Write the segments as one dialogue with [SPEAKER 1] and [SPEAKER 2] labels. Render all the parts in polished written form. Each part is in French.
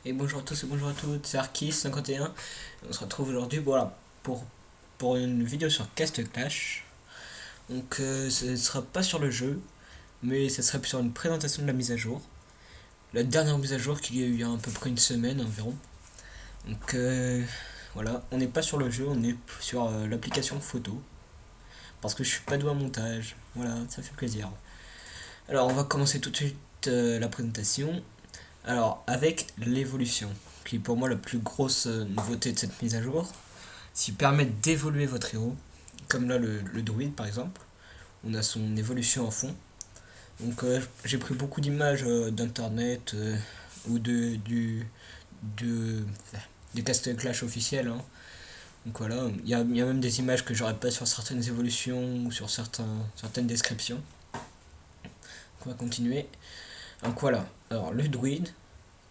[SPEAKER 1] Et bonjour à tous et bonjour à toutes, c'est Arki51. On se retrouve aujourd'hui voilà, pour une vidéo sur Cast Clash. Donc ce ne sera pas sur le jeu, mais ce sera sur une présentation de la mise à jour. La dernière mise à jour qu'il y a eu il y a à peu près une semaine environ. Donc voilà, on n'est pas sur le jeu, on est sur l'application photo. Parce que je suis pas doué en montage. Voilà, ça fait plaisir. Alors on va commencer tout de suite la présentation. Alors, avec l'évolution, qui est pour moi la plus grosse nouveauté de cette mise à jour, qui permet d'évoluer votre héros, comme là le druide par exemple, on a son évolution en fond. Donc j'ai pris beaucoup d'images d'internet ou de, du cast clash officiel, hein. Donc voilà, il y a même des images que j'aurais pas sur certaines évolutions ou sur certaines descriptions. Donc on va continuer. Donc voilà, alors le druide,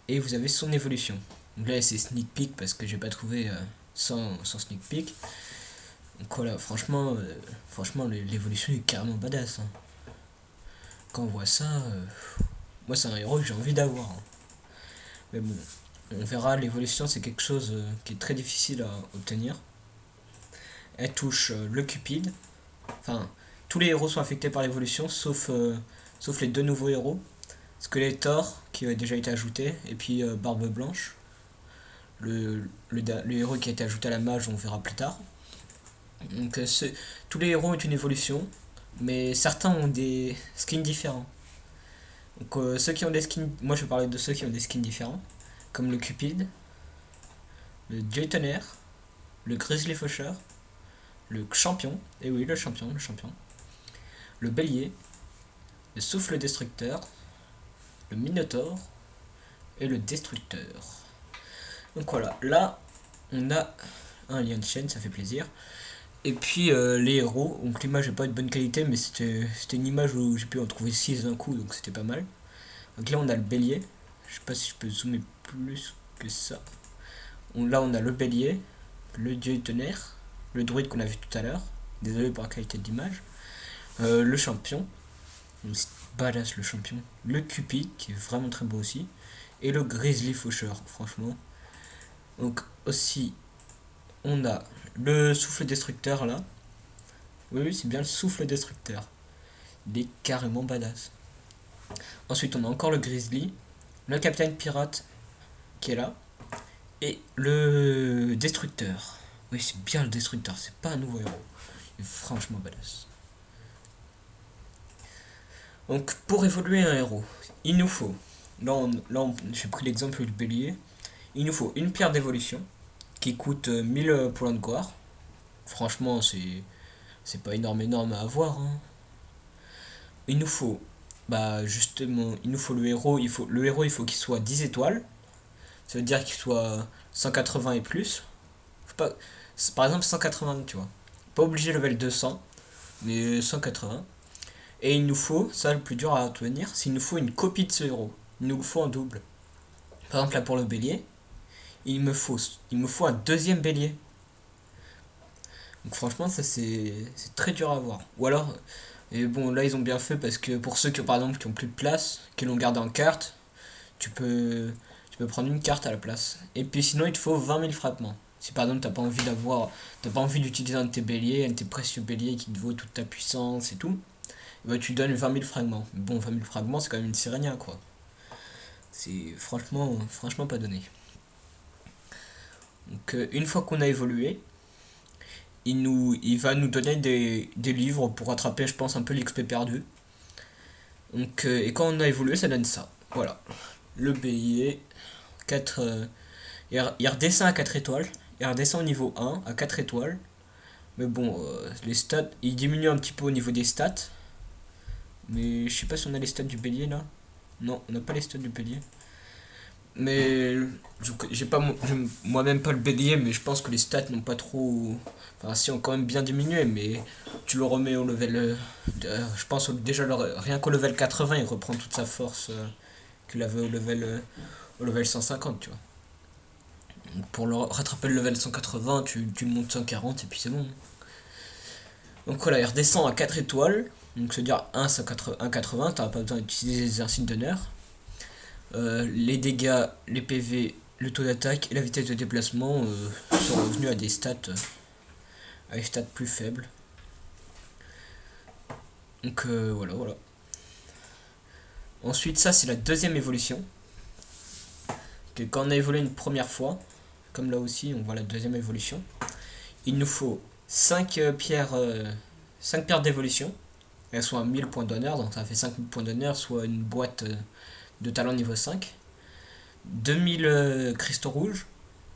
[SPEAKER 1] et vous avez son évolution. Donc là c'est sneak peek parce que j'ai pas trouvé sans sneak peek. Donc voilà, franchement l'évolution est carrément badass, hein. Quand on voit ça, moi c'est un héros que j'ai envie d'avoir, hein. Mais bon, on verra, l'évolution c'est quelque chose qui est très difficile à obtenir. Elle touche le Cupide, enfin tous les héros sont affectés par l'évolution sauf les deux nouveaux héros. Skeletor qui a déjà été ajouté, et puis Barbe Blanche. Le héros qui a été ajouté à la mage, on verra plus tard. Donc tous les héros ont une évolution, mais certains ont des skins différents. Donc ceux qui ont des skins, moi je vais parler de ceux qui ont des skins différents, comme le Cupid, le Dieu Tonnerre, le Grizzly Faucheur, le Champion, et oui le champion, le Bélier, le Souffle Destructeur, le Minotaure et le Destructeur. Donc voilà, là on a un lien de chaîne, ça fait plaisir. Et puis les héros, donc l'image n'est pas de bonne qualité, mais c'était une image où j'ai pu en trouver 6 d'un coup, donc c'était pas mal. Donc là on a le bélier, je sais pas si je peux zoomer plus que ça. Là on a le bélier, le dieu tonnerre, le druide qu'on a vu tout à l'heure, désolé pour la qualité de l'image, le champion, c'est badass le champion, le cupid qui est vraiment très beau aussi, et le grizzly faucheur, franchement. Donc aussi on a le souffle destructeur là. Oui, c'est bien le souffle destructeur. Il est carrément badass. Ensuite, on a encore le grizzly, le capitaine pirate qui est là, et le destructeur. Oui, c'est bien le destructeur, c'est pas un nouveau héros. Il est franchement badass. Donc, pour évoluer un héros, il nous faut, j'ai pris l'exemple du bélier, il nous faut une pierre d'évolution qui coûte 1000 points de gloire. Franchement, c'est pas énorme à avoir, hein. Il nous faut, bah justement, il nous faut le héros il faut qu'il soit 10 étoiles. Ça veut dire qu'il soit 180 et plus. Faut pas, par exemple 180, tu vois. Pas obligé level 200, mais 180. Et il nous faut, ça le plus dur à obtenir, c'est qu'il nous faut une copie de ce héros. Il nous faut un double. Par exemple là pour le bélier, il me faut un deuxième bélier. Donc franchement ça c'est très dur à avoir. Ou alors, et bon là ils ont bien fait parce que pour ceux qui par exemple qui ont plus de place, qui l'ont gardé en carte, tu peux tu peux prendre une carte à la place. Et puis sinon il te faut 20 000 frappements. Si par exemple t'as pas envie d'utiliser un de tes béliers, un de tes précieux béliers qui te vaut toute ta puissance et tout, et bah tu donnes 20 000 fragments. Bon, 20 000 fragments c'est quand même une Sirenia quoi. C'est franchement pas donné. Donc une fois qu'on a évolué, il va nous donner des livres pour rattraper je pense un peu l'XP perdu. Donc et quand on a évolué ça donne ça. Voilà. Le bélier, 4 il redescend à 4 étoiles. Il redescend au niveau 1 à 4 étoiles. Mais bon, les stats, il diminue un petit peu au niveau des stats. Mais je sais pas si on a les stats du bélier là. Non, on n'a pas les stats du bélier. Mais j'ai pas moi-même pas le bélier, mais je pense que les stats n'ont pas trop. Enfin, si, ont quand même bien diminué, mais tu le remets au level. Je pense déjà rien qu'au level 80, il reprend toute sa force qu'il avait au level 150, tu vois. Pour rattraper le level 180, tu le montes 140 et puis c'est bon. Donc voilà, il redescend à 4 étoiles. Donc c'est-à-dire 1,80, t'auras pas besoin d'utiliser les insignes d'honneur. Les dégâts, les PV le taux d'attaque et la vitesse de déplacement sont revenus à des stats plus faibles. Donc voilà. Ensuite, ça c'est la deuxième évolution. Que quand on a évolué une première fois, comme là aussi, on voit la deuxième évolution. Il nous faut 5 pierres d'évolution. Elles sont à 1000 points d'honneur, donc ça fait 5000 points d'honneur, soit une boîte de talent niveau 5. 2000 cristaux rouges,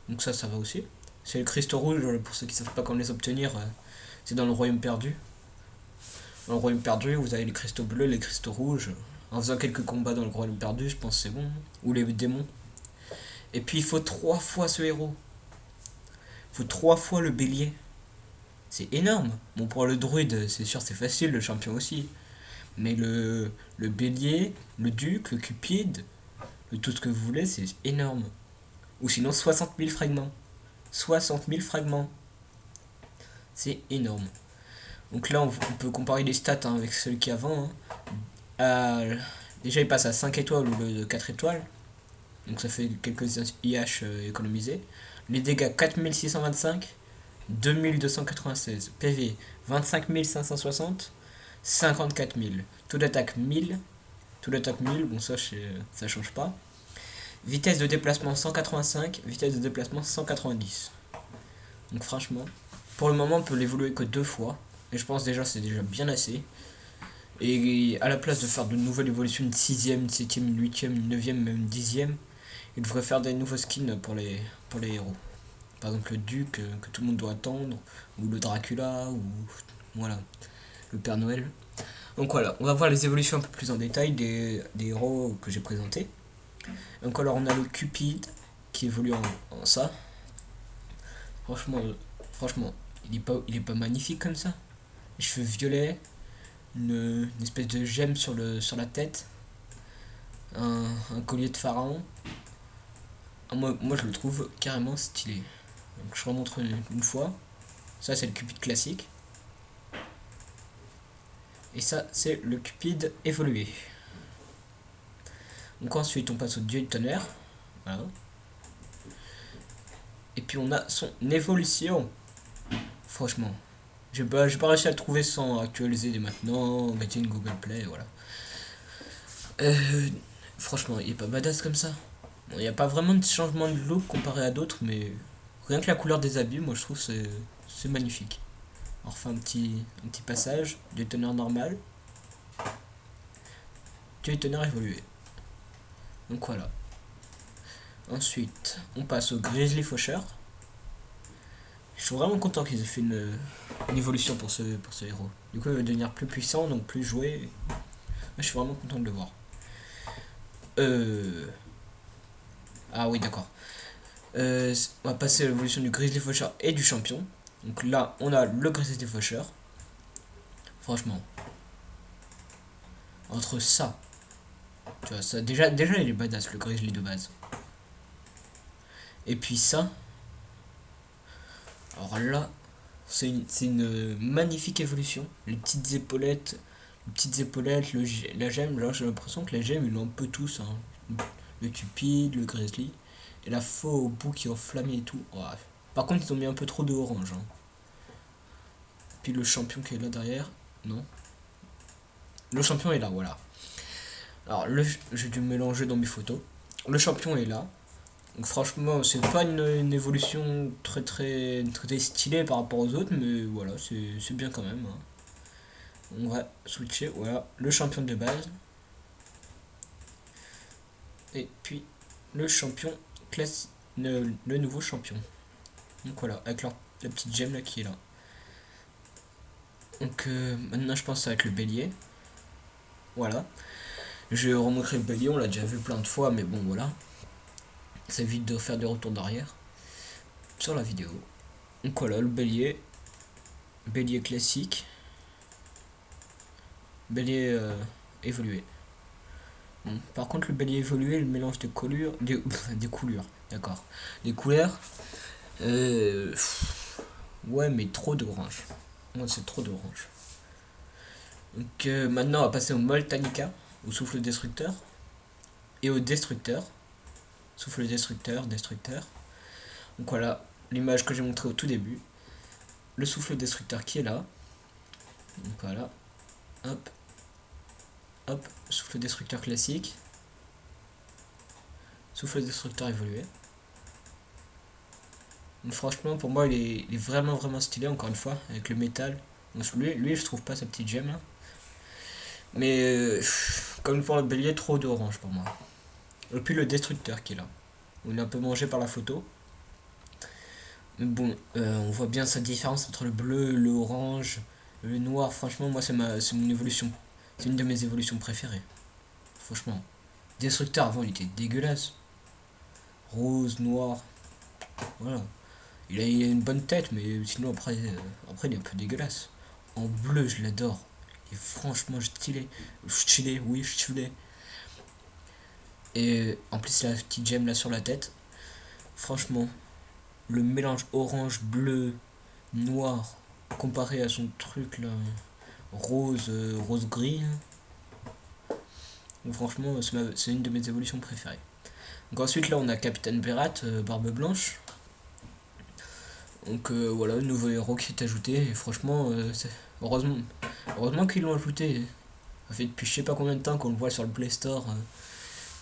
[SPEAKER 1] donc ça va aussi. C'est les cristaux rouges, pour ceux qui ne savent pas comment les obtenir, c'est dans le royaume perdu. Dans le royaume perdu, vous avez les cristaux bleus, les cristaux rouges. En faisant quelques combats dans le royaume perdu, je pense que c'est bon. Ou les démons. Et puis il faut 3 fois ce héros. Il faut 3 fois le bélier. C'est énorme. Bon, pour le druide, c'est sûr, c'est facile, le champion aussi. Mais le bélier, le duc, le cupide, tout ce que vous voulez, c'est énorme. Ou sinon 60 000 fragments. 60 000 fragments. C'est énorme. Donc là, on peut comparer les stats avec celui qui est avant. Déjà, il passe à 5 étoiles au lieu de 4 étoiles. Donc ça fait quelques IH économisés. Les dégâts 4625, 2296. PV 25 560, 54 000. Taux d'attaque 1000. Taux d'attaque 1000, bon ça change pas. Vitesse de déplacement 185, vitesse de déplacement 190. Donc franchement, pour le moment on peut l'évoluer que 2 fois. Et je pense déjà c'est déjà bien assez. Et à la place de faire de nouvelles évolutions, une 6ème, 7ème, 8ème, 9ème, même 10ème, il devrait faire des nouveaux skins pour les héros. Par exemple le duc que tout le monde doit attendre, ou le Dracula, ou voilà, le Père Noël. Donc voilà, on va voir les évolutions un peu plus en détail des héros que j'ai présentés. Donc alors on a le Cupide qui évolue en ça. Franchement, il est pas magnifique comme ça. Les cheveux violets, une espèce de gemme sur la tête, un collier de pharaon. Moi je le trouve carrément stylé. Donc je remontre une fois. Ça c'est le Cupide classique. Et ça c'est le Cupide évolué. Donc ensuite on passe au dieu du tonnerre. Voilà. Et puis on a son évolution. Franchement, j'ai pas réussi à le trouver sans actualiser dès maintenant, mettre une Google Play, voilà. Franchement, il est pas badass comme ça. Bon, il n'y a pas vraiment de changement de look comparé à d'autres, mais rien que la couleur des habits, moi je trouve c'est magnifique. On refait un petit passage, du tonnerre normal, du tonnerre évolué. Donc voilà. Ensuite, on passe au Grizzly Faucheur. Je suis vraiment content qu'ils aient fait une évolution pour ce héros. Du coup, il va devenir plus puissant, donc plus joué. Je suis vraiment content de le voir. Ah oui, d'accord. On va passer à l'évolution du Grizzly Faucheur et du champion. Donc là, on a le Grizzly Faucheur. Franchement. Entre ça. Tu vois, ça, déjà il est badass, le Grizzly de base. Et puis ça. Alors là, c'est une magnifique évolution. Les petites épaulettes, la gemme. Là, j'ai l'impression que la gemme, ils l'ont un peu tous. Hein. Le Cupide, le Grizzly. Et la faux au bout qui est enflammé et tout. Ouais. Par contre, ils ont mis un peu trop de orange. Hein. Puis le champion qui est là derrière. Non. Le champion est là, voilà. Alors, j'ai dû mélanger dans mes photos. Le champion est là. Donc franchement, c'est pas une évolution très stylée par rapport aux autres, mais voilà, c'est bien quand même. Hein. On va switcher, voilà, le champion de base. Et puis le champion classe, le nouveau champion. Donc voilà, avec la petite gemme là qui est là. Donc maintenant je pense que ça va être le bélier. Voilà. Je vais remontrer le bélier, on l'a déjà vu plein de fois, mais bon voilà. Ça évite de faire des retours d'arrière sur la vidéo. Donc voilà, le bélier. Bélier classique. Bélier évolué. Bon, par contre, le bélier évolué, le mélange de couleurs. Des couleurs, d'accord. Des couleurs. Ouais, mais trop d'orange. Moi, c'est trop d'orange. Donc maintenant, on va passer au Moltanica, au souffle destructeur. Et au destructeur. souffle destructeur, destructeur. Donc voilà, l'image que j'ai montrée au tout début. Le souffle destructeur qui est là. Donc voilà, hop, hop, souffle destructeur classique. Souffle destructeur évolué. Donc franchement, pour moi, il est vraiment stylé, encore une fois, avec le métal. Donc lui je trouve pas sa petite gemme là. Mais comme pour le bélier, trop d'orange pour moi. Et puis le destructeur qui est là. On est un peu mangé par la photo. Mais bon, on voit bien sa différence entre le bleu, l'orange, le noir. Franchement, moi, c'est mon évolution. C'est une de mes évolutions préférées. Franchement. Destructeur avant, il était dégueulasse. Rose, noir. Voilà. Il a une bonne tête, mais sinon, après il est un peu dégueulasse. En bleu, je l'adore. Il est franchement stylé. Stylé, oui, stylé. Et en plus, la petite gemme là sur la tête. Franchement, le mélange orange, bleu, noir, comparé à son truc là, rose, rose gris. Donc, franchement, c'est une de mes évolutions préférées. Donc ensuite là, on a Capitaine Berat, barbe blanche. Donc voilà, le nouveau héros qui est ajouté. Et franchement, heureusement qu'ils l'ont ajouté. Ça fait depuis je sais pas combien de temps qu'on le voit sur le Play Store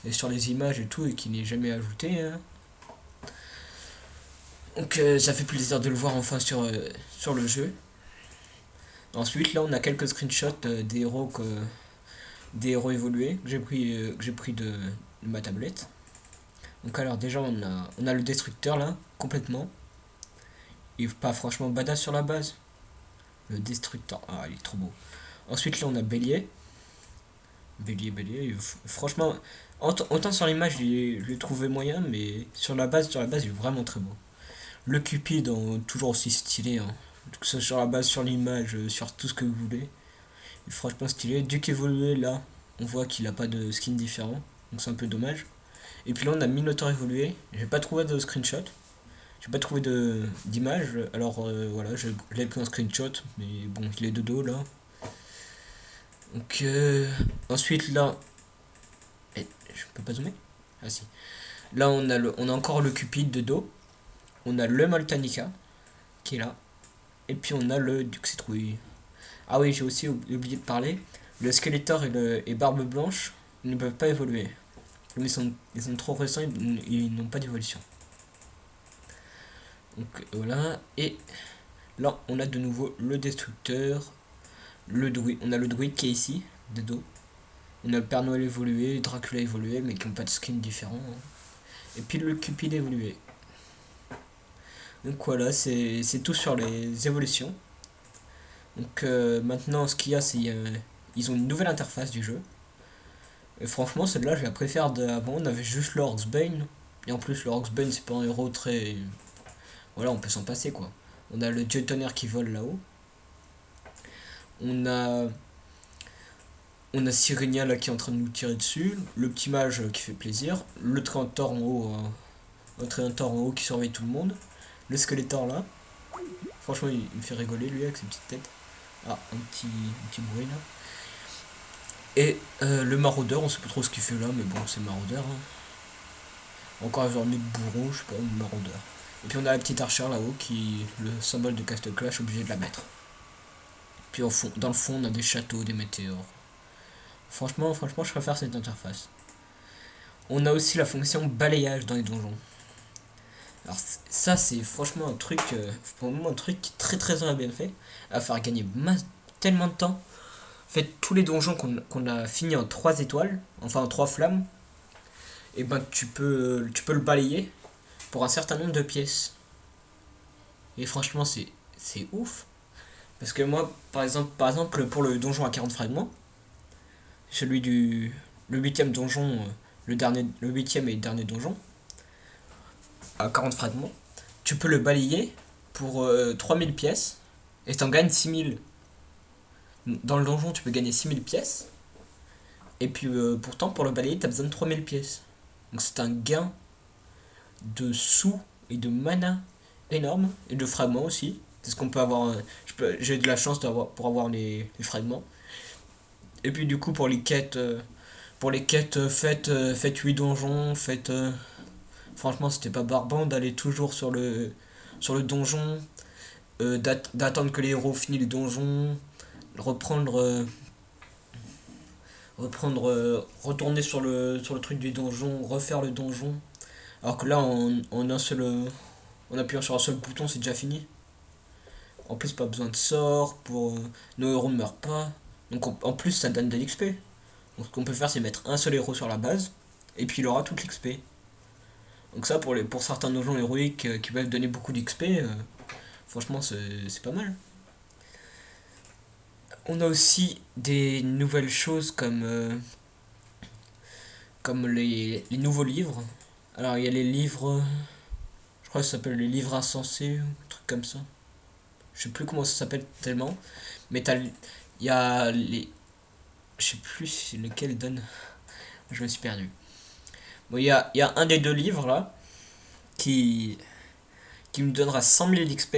[SPEAKER 1] et sur les images et tout, et qu'il n'est jamais ajouté. Hein. Donc ça fait plaisir de le voir enfin sur le jeu. Ensuite là, on a quelques screenshots des héros évolués que j'ai pris de ma tablette. Donc alors déjà on a le destructeur là, complètement. Il est pas franchement badass sur la base. Le destructeur, ah il est trop beau. Ensuite là on a Bélier. Bélier, franchement, autant sur l'image je l'ai trouvé moyen, mais sur la base il est vraiment très beau. Le Cupid, toujours aussi stylé, hein. Que ce soit sur la base, sur l'image, sur tout ce que vous voulez. Il est franchement stylé. Duc évolué là, on voit qu'il a pas de skin différent, donc c'est un peu dommage. Et puis là on a Minotaur évolué, j'ai pas trouvé de screenshot. J'ai pas trouvé d'image, alors voilà, je l'ai pris en screenshot, mais bon, il est de dos là. Donc ensuite là, je peux pas zoomer. Ah si. Là on a encore le Cupid de dos. On a le Moltanica qui est là. Et puis on a le Duc Citrouille. Ah oui, j'ai aussi oublié de parler. Le Skeletor et Barbe Blanche ils ne peuvent pas évoluer. Ils sont trop récents, ils n'ont pas d'évolution. Donc voilà. Et là on a de nouveau le Destructeur. On a le druide qui est ici, de dos. On a le Père Noël évolué, Dracula évolué, mais qui n'ont pas de skin différent. Hein. Et puis le Cupid évolué. Donc voilà, c'est tout sur les évolutions. Donc maintenant, ce qu'il y a, c'est ils ont une nouvelle interface du jeu. Et franchement, celle-là, je la préfère d'avant. On avait juste le Orcsbane. Et en plus, le Orcsbane, c'est pas un héros très. Voilà, on peut s'en passer quoi. On a le Dieu Tonnerre qui vole là-haut. On a Sirenia là qui est en train de nous tirer dessus. Le petit mage qui fait plaisir. Le Tréantor en haut. Un Tréantor en haut qui surveille tout le monde. Le Skeletor là. Franchement, il me fait rigoler lui avec ses petites têtes. Ah, un petit bruit là. Et le maraudeur, on sait pas trop ce qu'il fait là, mais bon, c'est maraudeur. Hein. Encore un genre de bourreau, je sais pas, maraudeur. Et puis on a la petite archère là-haut qui le symbole de Castle Clash, obligé de la mettre. Puis dans le fond, on a des châteaux, des météores. Franchement, je préfère cette interface. On a aussi la fonction balayage dans les donjons. Alors ça, c'est franchement un truc, pour moi, un truc qui est très bien fait, à faire gagner tellement de temps. En fait, tous les donjons qu'on a fini en 3 étoiles, enfin en 3 flammes, et ben tu peux le balayer pour un certain nombre de pièces. Et franchement, c'est ouf. Parce que moi, par exemple, pour le donjon à 40 fragments, celui le 8ème donjon, le 8ème et dernier donjon, à 40 fragments, tu peux le balayer pour 3000 pièces et t'en gagnes 6000. Dans le donjon, tu peux gagner 6000 pièces. Et puis pourtant, pour le balayer, t'as besoin de 3000 pièces. Donc c'est un gain de sous et de mana énorme. Et de fragments aussi. Parce qu'on peut avoir. J'ai de la chance pour avoir les fragments. Et puis du coup, pour les quêtes, faites 8 donjons, faites Franchement, c'était pas barbant d'aller toujours sur le donjon, d'attendre que les héros finissent le donjon, reprendre, retourner sur le truc du donjon, refaire le donjon. Alors que là, en appuyant sur un seul bouton, c'est déjà fini. En plus, pas besoin de sort, nos héros ne meurent pas. Donc en plus, ça donne de l'XP. Donc ce qu'on peut faire, c'est mettre un seul héros sur la base, et puis il aura toute l'XP. Donc ça, pour certains donjons héroïques qui peuvent donner beaucoup d'XP, franchement, c'est pas mal. On a aussi des nouvelles choses comme les nouveaux livres. Alors, il y a les livres, je crois que ça s'appelle les livres insensés, un truc comme ça. Je sais plus comment ça s'appelle tellement. Mais il y a les... Je sais plus lequel donne. Je me suis perdu. Bon, il y a un des deux livres là qui, qui me donnera 100 000 d'XP.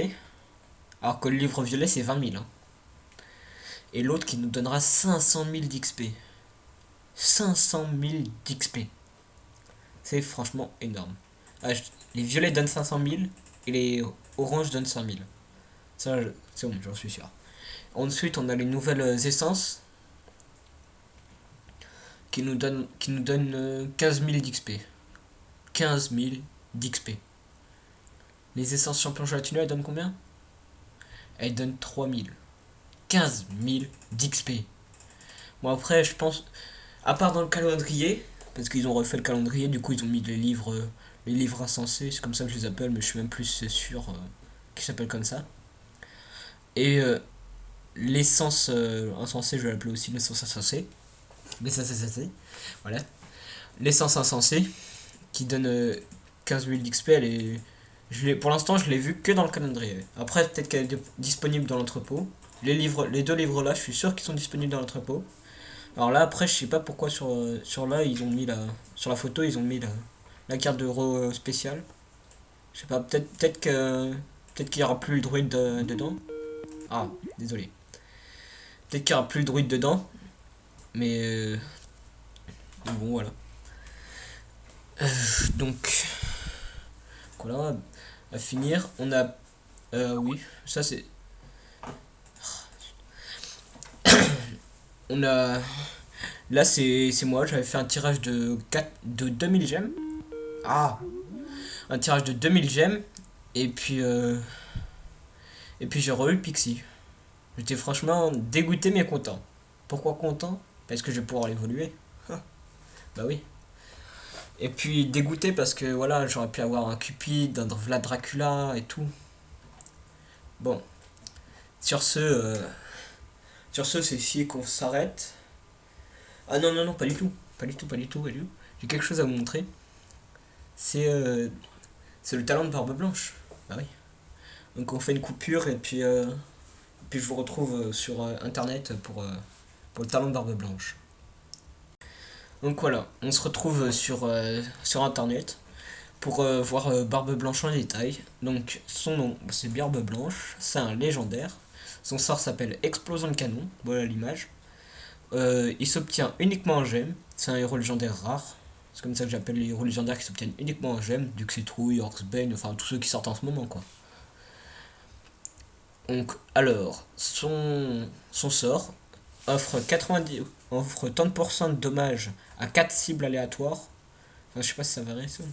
[SPEAKER 1] Alors que le livre violet c'est 20 000. Hein. Et l'autre qui nous donnera 500 000 d'XP. 500 000 d'XP. C'est franchement énorme. Ah, les violets donnent 500 000 et les oranges donnent 100 000. Ça, c'est bon, j'en suis sûr. Ensuite, on a les nouvelles essences qui nous donnent 15 000 d'XP. 15 000 d'XP. Les essences champion gelatino, elles donnent combien? Elles donnent 3 000. 15 000 d'XP. Bon, après, je pense, à part dans le calendrier, parce qu'ils ont refait le calendrier, du coup, ils ont mis les livres insensés, c'est comme ça que je les appelle, mais je suis même plus sûr qu'ils s'appellent comme ça. Et l'essence insensée, je vais l'appeler aussi l'essence insensée. L'essence insensée, voilà. L'essence insensée, qui donne 15 000 d'XP, pour l'instant, je l'ai vu que dans le calendrier. Après, peut-être qu'elle est disponible dans l'entrepôt. Les deux livres là, je suis sûr qu'ils sont disponibles dans l'entrepôt. Alors là, après, je sais pas pourquoi sur là, ils ont mis sur la photo, ils ont mis la carte d'euro spéciale. Je sais pas, peut-être qu'il y aura plus le druide dedans. Ah, désolé. Peut-être qu'il y aura plus le druide dedans. Mais bon, voilà. Donc, voilà, à finir, on a. Oui, ça c'est. On a. Là, c'est moi, j'avais fait un tirage de 2000 gemmes. Ah, un tirage de 2000 gemmes. Et puis, j'ai re-eu le Pixie. J'étais franchement dégoûté mais content. Pourquoi content? Parce que je vais pouvoir l'évoluer. Bah oui. Et puis dégoûté parce que voilà, j'aurais pu avoir un Cupid, un Vlad Dracula et tout. Bon, sur ce, c'est ici qu'on s'arrête. Ah non, non, non, pas du tout. Pas du tout, pas du tout, pas du tout. J'ai quelque chose à vous montrer. C'est le talent de Barbe Blanche. Bah oui. Donc on fait une coupure et puis je vous retrouve sur internet pour le talent de Barbe Blanche. Donc voilà, on se retrouve sur internet pour voir Barbe Blanche en détail. Donc son nom c'est Barbe Blanche, c'est un légendaire. Son sort s'appelle Explosion de canon, voilà l'image. Il s'obtient uniquement en gemmes, c'est un héros légendaire rare. C'est comme ça que j'appelle les héros légendaires qui s'obtiennent uniquement en gemmes, Duxitrouille, Orcsbane, enfin tous ceux qui sortent en ce moment quoi. Donc alors, son sort offre 30% de dommages à 4 cibles aléatoires. Enfin, je sais pas si ça varie ça.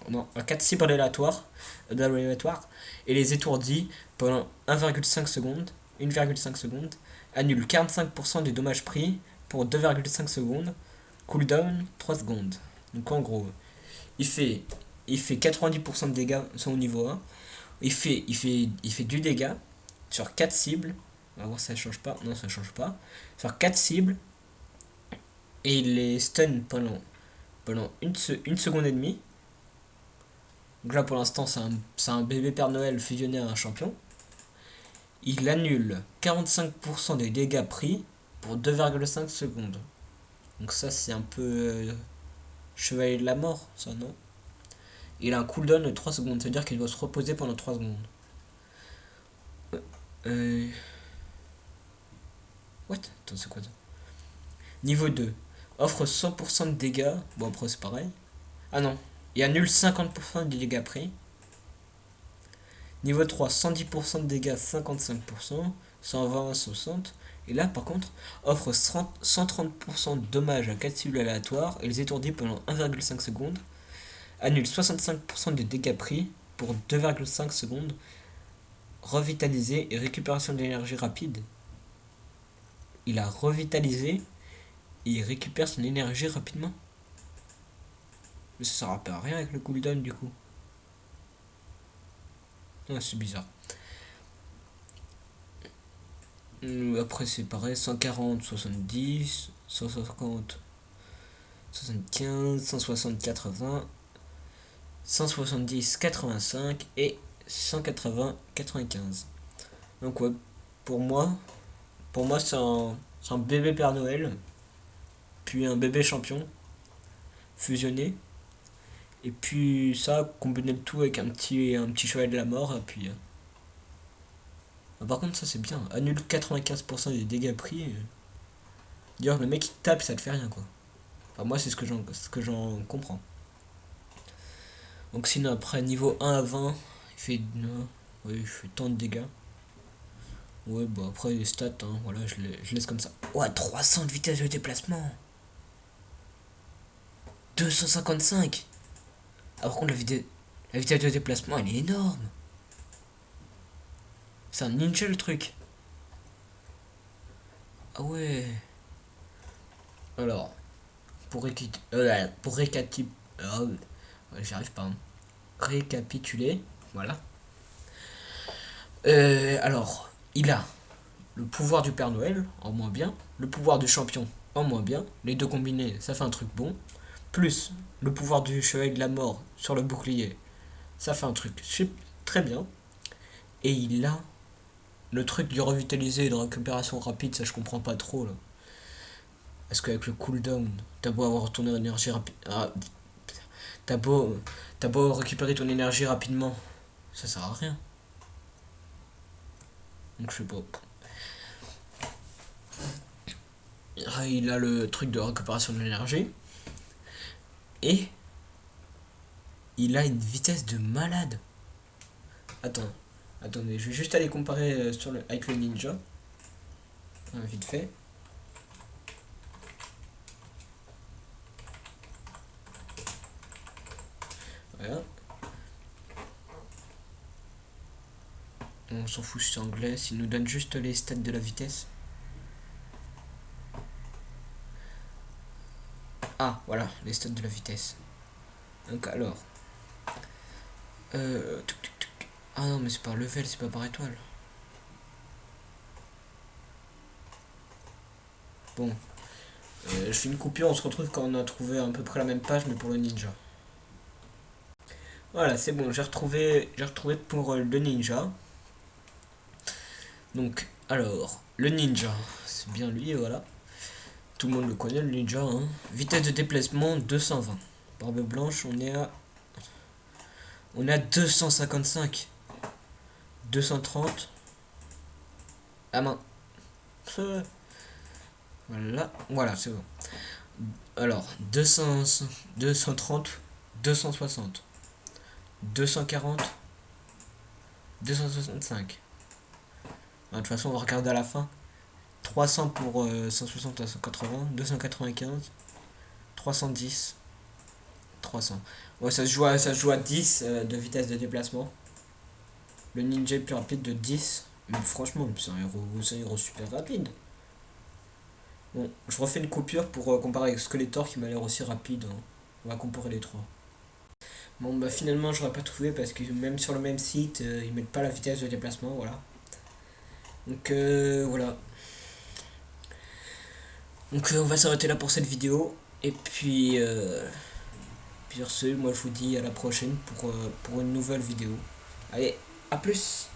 [SPEAKER 1] Non, à 4 cibles aléatoires, et les étourdit pendant 1,5 secondes, 1,5 secondes, annule 45% des dommages pris pour 2,5 secondes, cooldown 3 secondes. Donc en gros, il fait 90% de dégâts sont au niveau 1, il fait du dégât sur 4 cibles, on va voir si ça change pas, non ça change pas, sur 4 cibles, et il les stun pendant une seconde et demie. Donc là pour l'instant c'est un bébé Père Noël fusionné à un champion. Il annule 45% des dégâts pris pour 2,5 secondes. Donc ça c'est un peu chevalier de la mort, ça non? Il a un cooldown de 3 secondes, c'est à dire qu'il doit se reposer pendant 3 secondes. What? Attends, c'est quoi ça? Niveau 2. Offre 100% de dégâts. Bon après c'est pareil. Ah non. il annule 50% des dégâts pris. Niveau 3, 110% de dégâts, 55%, 120, 60. Et là, par contre, offre 130% de dommages à 4 cibles aléatoires et les étourdit pendant 1,5 secondes. Annule 65% des dégâts pris pour 2,5 secondes. Revitalisé et récupération d'énergie rapide. Il a revitalisé et il récupère son énergie rapidement. Mais ça sert à rien avec le cooldown du coup. Ah, c'est bizarre. Après c'est pareil, 140, 70, 150, 75, 160, 80, 170, 85 et 180, 95. Donc ouais, pour moi c'est un bébé Père Noël, puis un bébé champion fusionné. Et puis ça, combiner le tout avec un petit cheval de la mort, et puis... Par contre ça c'est bien, annule 95% des dégâts pris. D'ailleurs le mec il tape, ça te fait rien quoi. Enfin moi c'est ce que j'en comprends. Donc sinon après niveau 1 à 20, il fait... oui, il fait tant de dégâts. Ouais bon après les stats, hein, voilà, je laisse comme ça. Ouais, 300 de vitesse de déplacement. 255. Ah, par contre la vitesse de déplacement elle est énorme. C'est un ninja le truc. Ah ouais. Alors, pour récapituler, j'y arrive pas. Hein. Récapituler, voilà. Alors, il a le pouvoir du Père Noël en moins bien, le pouvoir du champion en moins bien. Les deux combinés, ça fait un truc bon. Plus le pouvoir du chevalier de la mort sur le bouclier, ça fait un truc très bien. Et il a le truc du revitalisé et de récupération rapide, ça je comprends pas trop là. Parce qu'avec le cooldown, t'as beau avoir ton énergie rapide. T'as beau récupérer ton énergie rapidement, ça sert à rien. Donc je sais pas. Il a le truc de récupération de l'énergie. Et il a une vitesse de malade. Attendez, je vais juste aller comparer avec le ninja. Vite fait. Voilà. On s'en fout si c'est anglais, s'il nous donne juste les stats de la vitesse. Ah, voilà, les stats de la vitesse. Donc alors. Ah non, mais c'est par level, c'est pas par étoile. Bon. Je fais une coupure, on se retrouve quand on a trouvé à peu près la même page, mais pour le ninja. Voilà, c'est bon, j'ai retrouvé pour le ninja. Donc, alors, le ninja, c'est bien lui, voilà. Tout le monde le connaît, le ninja. Hein. Vitesse de déplacement, 220. Barbe blanche, on est à 255. 230. Ah main. Voilà, c'est bon. Alors, 230, 260, 240, 265. De toute façon, on va regarder à la fin. 300 pour 160 à 180, 295, 310, 300. Ouais, ça se joue à 10 de vitesse de déplacement. Le ninja est plus rapide de 10. Mais franchement, c'est un héros super rapide. Bon, je refais une coupure pour comparer avec Skeletor qui m'a l'air aussi rapide. Hein. On va comparer les trois. Bon, bah finalement, j'aurais pas trouvé parce que même sur le même site, ils mettent pas la vitesse de déplacement. Voilà. Donc, voilà. Donc, on va s'arrêter là pour cette vidéo. Et puis, sur ce, moi je vous dis à la prochaine pour une nouvelle vidéo. Allez, à plus!